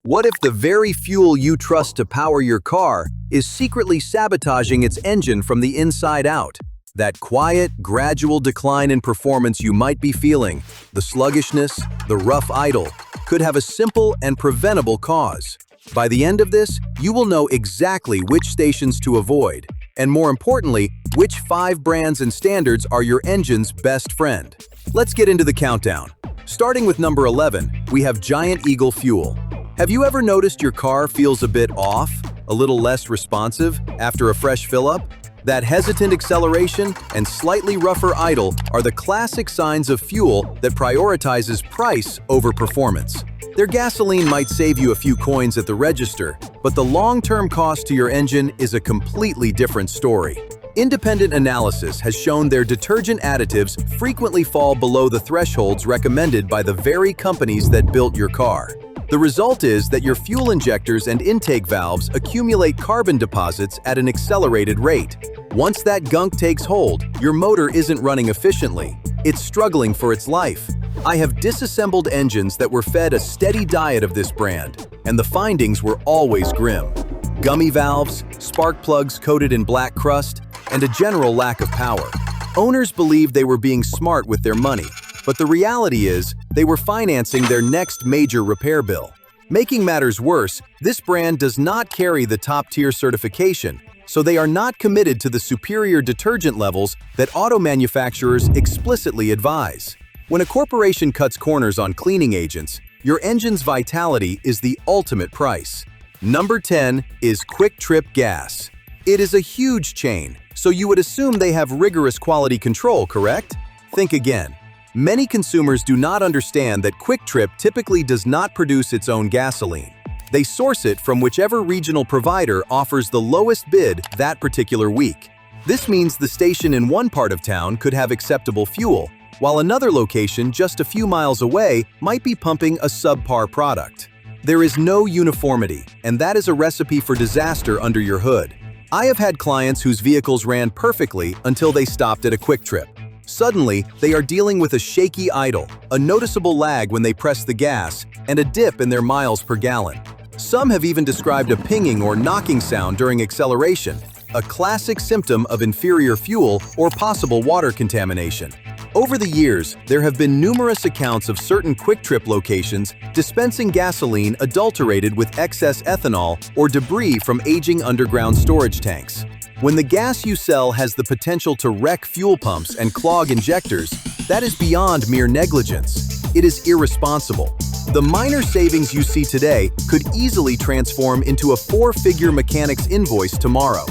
What if the very fuel you trust to power your car is secretly sabotaging its engine from the inside out? That quiet, gradual decline in performance you might be feeling, the sluggishness, the rough idle, could have a simple and preventable cause. By the end of this, you will know exactly which stations to avoid, and more importantly, which 5 brands and standards are your engine's best friend. Let's get into the countdown. Starting with number 11, we have Giant Eagle Fuel. Have you ever noticed your car feels a bit off, a little less responsive after a fresh fill-up? That hesitant acceleration and slightly rougher idle are the classic signs of fuel that prioritizes price over performance. Their gasoline might save you a few coins at the register, but the long-term cost to your engine is a completely different story. Independent analysis has shown their detergent additives frequently fall below the thresholds recommended by the very companies that built your car. The result is that your fuel injectors and intake valves accumulate carbon deposits at an accelerated rate. Once that gunk takes hold, your motor isn't running efficiently. It's struggling for its life. I have disassembled engines that were fed a steady diet of this brand, and the findings were always grim. Gummy valves, spark plugs coated in black crust, and a general lack of power. Owners believed they were being smart with their money, but the reality is they were financing their next major repair bill. Making matters worse, this brand does not carry the top-tier certification, so they are not committed to the superior detergent levels that auto manufacturers explicitly advise. When a corporation cuts corners on cleaning agents, your engine's vitality is the ultimate price. Number 10 is Quick Trip Gas. It is a huge chain, so you would assume they have rigorous quality control, correct? Think again. Many consumers do not understand that Quick Trip typically does not produce its own gasoline. They source it from whichever regional provider offers the lowest bid that particular week. This means the station in one part of town could have acceptable fuel, while another location just a few miles away might be pumping a subpar product. There is no uniformity, and that is a recipe for disaster under your hood. I have had clients whose vehicles ran perfectly until they stopped at a Quick Trip. Suddenly, they are dealing with a shaky idle, a noticeable lag when they press the gas, and a dip in their miles per gallon. Some have even described a pinging or knocking sound during acceleration, a classic symptom of inferior fuel or possible water contamination. Over the years, there have been numerous accounts of certain Quick Trip locations dispensing gasoline adulterated with excess ethanol or debris from aging underground storage tanks. When the gas you sell has the potential to wreck fuel pumps and clog injectors, that is beyond mere negligence. It is irresponsible. The minor savings you see today could easily transform into a 4-figure mechanic's invoice tomorrow.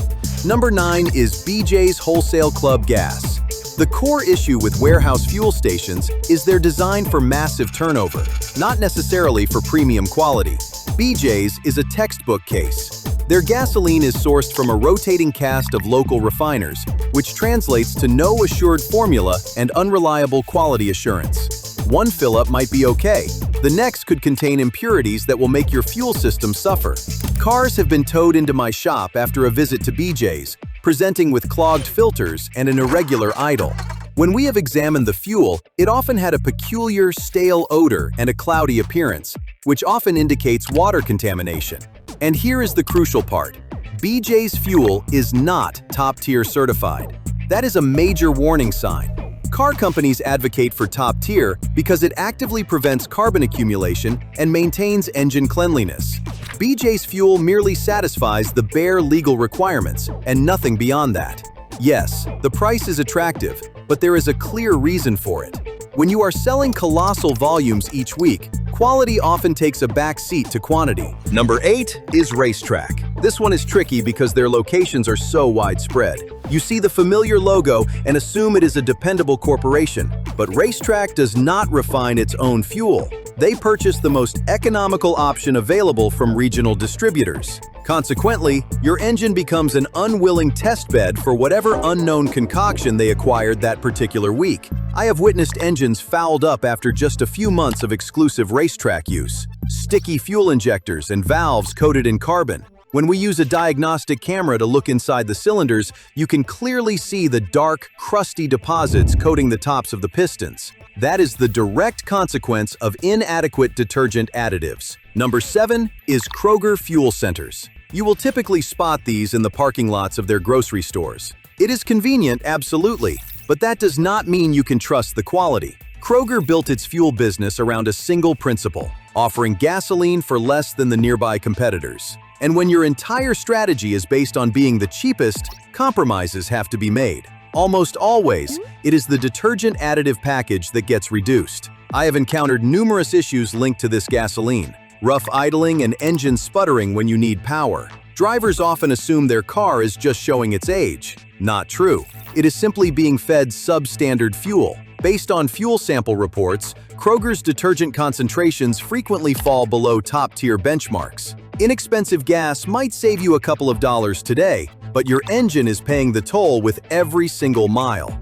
Number 9 is BJ's Wholesale Club Gas. The core issue with warehouse fuel stations is they're designed for massive turnover, not necessarily for premium quality. BJ's is a textbook case. Their gasoline is sourced from a rotating cast of local refiners, which translates to no assured formula and unreliable quality assurance. One fill-up might be okay. The next could contain impurities that will make your fuel system suffer. Cars have been towed into my shop after a visit to BJ's, presenting with clogged filters and an irregular idle. When we have examined the fuel, it often had a peculiar, stale odor and a cloudy appearance, which often indicates water contamination. And here is the crucial part. BJ's fuel is not top-tier certified. That is a major warning sign. Car companies advocate for top tier because it actively prevents carbon accumulation and maintains engine cleanliness. BJ's fuel merely satisfies the bare legal requirements and nothing beyond that. Yes, the price is attractive, but there is a clear reason for it. When you are selling colossal volumes each week, quality often takes a back seat to quantity. Number 8 is Racetrack. This one is tricky because their locations are so widespread. You see the familiar logo and assume it is a dependable corporation, but Racetrack does not refine its own fuel. They purchase the most economical option available from regional distributors. Consequently, your engine becomes an unwilling test bed for whatever unknown concoction they acquired that particular week. I have witnessed engines fouled up after just a few months of exclusive Racetrack use. Sticky fuel injectors and valves coated in carbon. When we use a diagnostic camera to look inside the cylinders, you can clearly see the dark, crusty deposits coating the tops of the pistons. That is the direct consequence of inadequate detergent additives. Number 7 is Kroger fuel centers. You will typically spot these in the parking lots of their grocery stores. It is convenient, absolutely, but that does not mean you can trust the quality. Kroger built its fuel business around a single principle, offering gasoline for less than the nearby competitors. And when your entire strategy is based on being the cheapest, compromises have to be made. Almost always, it is the detergent additive package that gets reduced. I have encountered numerous issues linked to this gasoline. Rough idling and engine sputtering when you need power. Drivers often assume their car is just showing its age. Not true. It is simply being fed substandard fuel. Based on fuel sample reports, Kroger's detergent concentrations frequently fall below top-tier benchmarks. Inexpensive gas might save you a couple of dollars today, but your engine is paying the toll with every single mile.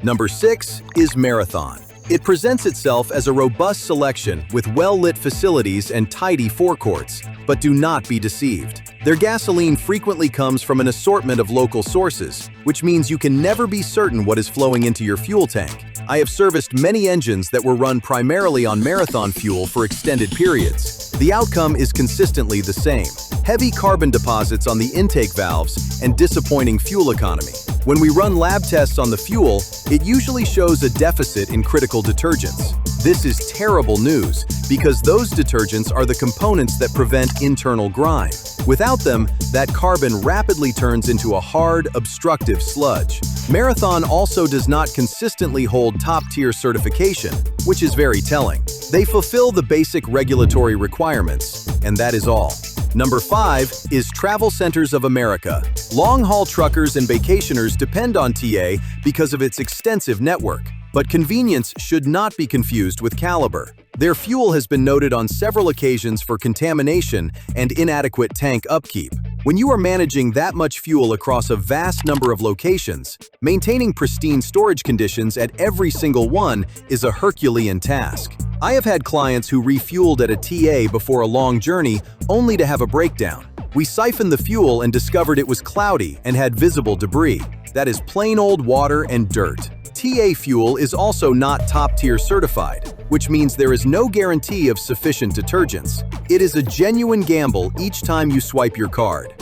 Number 6 is Marathon. It presents itself as a robust selection with well-lit facilities and tidy forecourts, but do not be deceived. Their gasoline frequently comes from an assortment of local sources, which means you can never be certain what is flowing into your fuel tank. I have serviced many engines that were run primarily on Marathon fuel for extended periods. The outcome is consistently the same: heavy carbon deposits on the intake valves and disappointing fuel economy. When we run lab tests on the fuel, it usually shows a deficit in critical detergents. This is terrible news because those detergents are the components that prevent internal grime. Without them, that carbon rapidly turns into a hard, obstructive sludge. Marathon also does not consistently hold top-tier certification, which is very telling. They fulfill the basic regulatory requirements, and that is all. Number 5 is Travel Centers of America. Long-haul truckers and vacationers depend on TA because of its extensive network, but convenience should not be confused with caliber. Their fuel has been noted on several occasions for contamination and inadequate tank upkeep. When you are managing that much fuel across a vast number of locations, maintaining pristine storage conditions at every single one is a Herculean task. I have had clients who refueled at a TA before a long journey only to have a breakdown. We siphoned the fuel and discovered it was cloudy and had visible debris. That is plain old water and dirt. TA fuel is also not top-tier certified, which means there is no guarantee of sufficient detergents. It is a genuine gamble each time you swipe your card.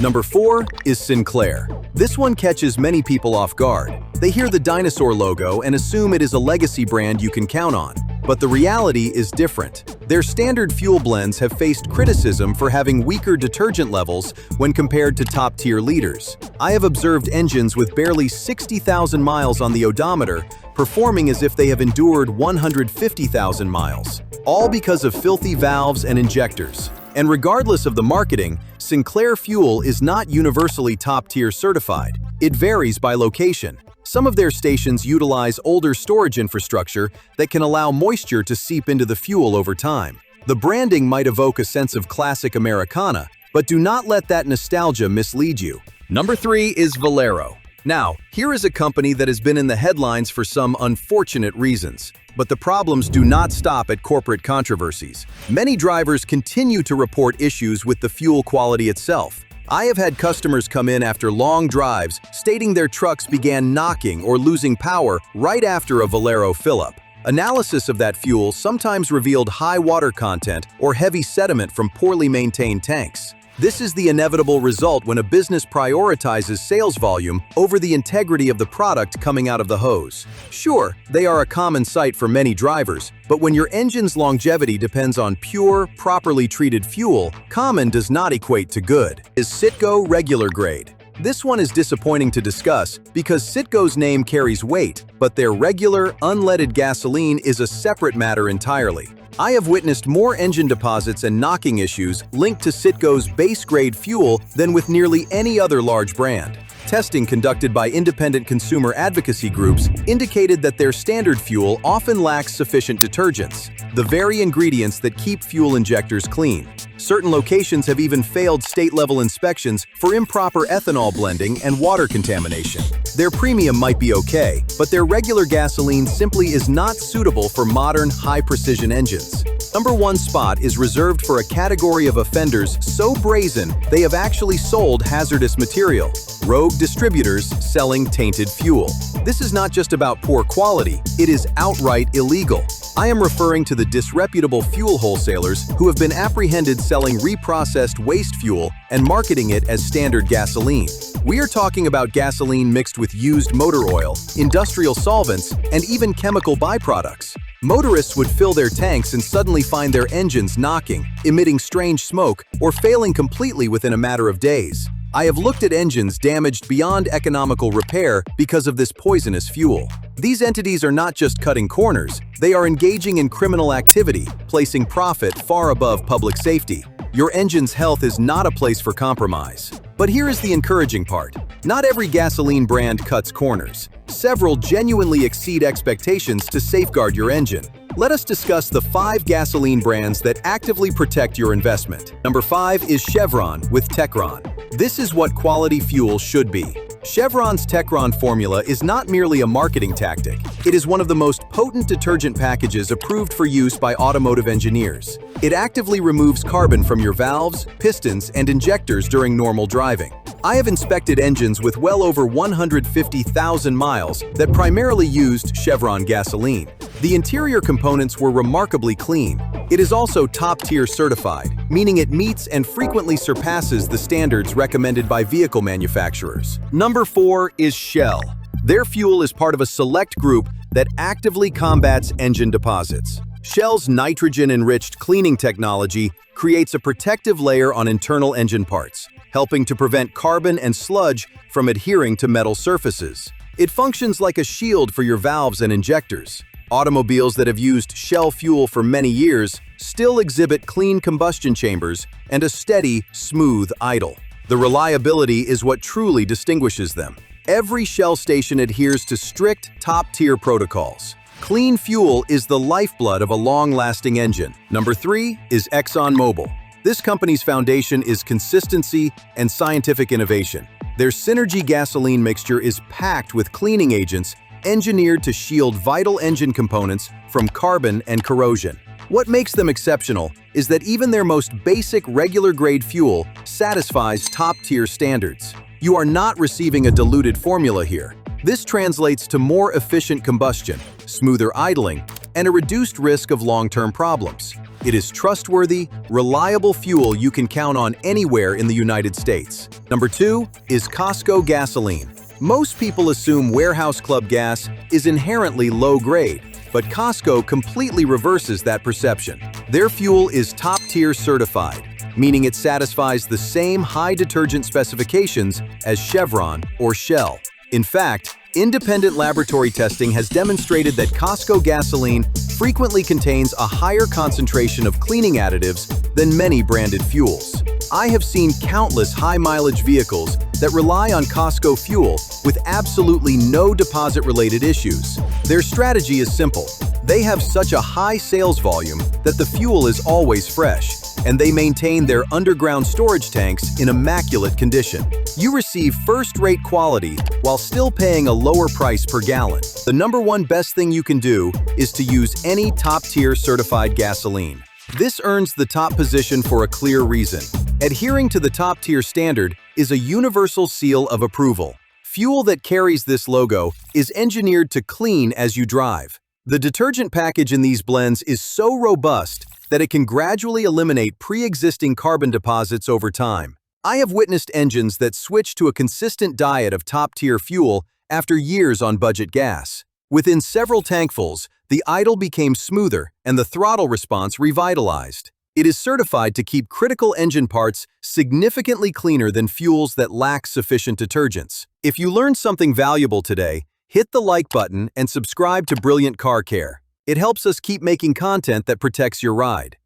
Number 4 is Sinclair. This one catches many people off guard. They hear the dinosaur logo and assume it is a legacy brand you can count on. But the reality is different. Their standard fuel blends have faced criticism for having weaker detergent levels when compared to top-tier leaders. I have observed engines with barely 60,000 miles on the odometer performing as if they have endured 150,000 miles, all because of filthy valves and injectors. And regardless of the marketing, Sinclair fuel is not universally top-tier certified. It varies by location. Some of their stations utilize older storage infrastructure that can allow moisture to seep into the fuel over time. The branding might evoke a sense of classic Americana, but do not let that nostalgia mislead you. Number 3 is Valero. Now, here is a company that has been in the headlines for some unfortunate reasons. But the problems do not stop at corporate controversies. Many drivers continue to report issues with the fuel quality itself. I have had customers come in after long drives stating their trucks began knocking or losing power right after a Valero fill-up. Analysis of that fuel sometimes revealed high water content or heavy sediment from poorly maintained tanks. This is the inevitable result when a business prioritizes sales volume over the integrity of the product coming out of the hose. Sure, they are a common sight for many drivers, but when your engine's longevity depends on pure, properly treated fuel, common does not equate to good. Is Citgo regular grade? This one is disappointing to discuss because Citgo's name carries weight, but their regular, unleaded gasoline is a separate matter entirely. I have witnessed more engine deposits and knocking issues linked to Citgo's base-grade fuel than with nearly any other large brand. Testing conducted by independent consumer advocacy groups indicated that their standard fuel often lacks sufficient detergents, the very ingredients that keep fuel injectors clean. Certain locations have even failed state-level inspections for improper ethanol blending and water contamination. Their premium might be okay, but their regular gasoline simply is not suitable for modern, high-precision engines. Number 1 spot is reserved for a category of offenders so brazen they have actually sold hazardous material. Rogue distributors selling tainted fuel. This is not just about poor quality, it is outright illegal. I am referring to the disreputable fuel wholesalers who have been apprehended selling reprocessed waste fuel and marketing it as standard gasoline. We are talking about gasoline mixed with used motor oil, industrial solvents, and even chemical byproducts. Motorists would fill their tanks and suddenly find their engines knocking, emitting strange smoke, or failing completely within a matter of days. I have looked at engines damaged beyond economical repair because of this poisonous fuel. These entities are not just cutting corners, they are engaging in criminal activity, placing profit far above public safety. Your engine's health is not a place for compromise. But here is the encouraging part. Not every gasoline brand cuts corners. Several genuinely exceed expectations to safeguard your engine. Let us discuss the 5 gasoline brands that actively protect your investment. Number 5 is Chevron with Techron. This is what quality fuel should be. Chevron's Techron formula is not merely a marketing tactic. It is one of the most potent detergent packages approved for use by automotive engineers. It actively removes carbon from your valves, pistons, and injectors during normal driving. I have inspected engines with well over 150,000 miles that primarily used Chevron gasoline. The interior components were remarkably clean. It is also top-tier certified, meaning it meets and frequently surpasses the standards recommended by vehicle manufacturers. Number 4 is Shell. Their fuel is part of a select group that actively combats engine deposits. Shell's nitrogen-enriched cleaning technology creates a protective layer on internal engine parts, helping to prevent carbon and sludge from adhering to metal surfaces. It functions like a shield for your valves and injectors. Automobiles that have used Shell fuel for many years still exhibit clean combustion chambers and a steady, smooth idle. The reliability is what truly distinguishes them. Every Shell station adheres to strict, top-tier protocols. Clean fuel is the lifeblood of a long-lasting engine. Number 3 is ExxonMobil. This company's foundation is consistency and scientific innovation. Their Synergy gasoline mixture is packed with cleaning agents engineered to shield vital engine components from carbon and corrosion. What makes them exceptional is that even their most basic regular-grade fuel satisfies top-tier standards. You are not receiving a diluted formula here. This translates to more efficient combustion, smoother idling, and a reduced risk of long-term problems. It is trustworthy, reliable fuel you can count on anywhere in the United States. Number 2 is Costco gasoline. Most people assume Warehouse Club gas is inherently low-grade, but Costco completely reverses that perception. Their fuel is top-tier certified, meaning it satisfies the same high detergent specifications as Chevron or Shell. In fact, independent laboratory testing has demonstrated that Costco gasoline frequently contains a higher concentration of cleaning additives than many branded fuels. I have seen countless high-mileage vehicles that rely on Costco fuel with absolutely no deposit-related issues. Their strategy is simple. They have such a high sales volume that the fuel is always fresh, and they maintain their underground storage tanks in immaculate condition. You receive first-rate quality while still paying a lower price per gallon. The number 1 best thing you can do is to use any top-tier certified gasoline. This earns the top position for a clear reason. Adhering to the top-tier standard is a universal seal of approval. Fuel that carries this logo is engineered to clean as you drive. The detergent package in these blends is so robust that it can gradually eliminate pre-existing carbon deposits over time. I have witnessed engines that switch to a consistent diet of top-tier fuel after years on budget gas. Within several tankfuls, the idle became smoother and the throttle response revitalized. It is certified to keep critical engine parts significantly cleaner than fuels that lack sufficient detergents. If you learned something valuable today, hit the like button and subscribe to Brilliant Car Care. It helps us keep making content that protects your ride.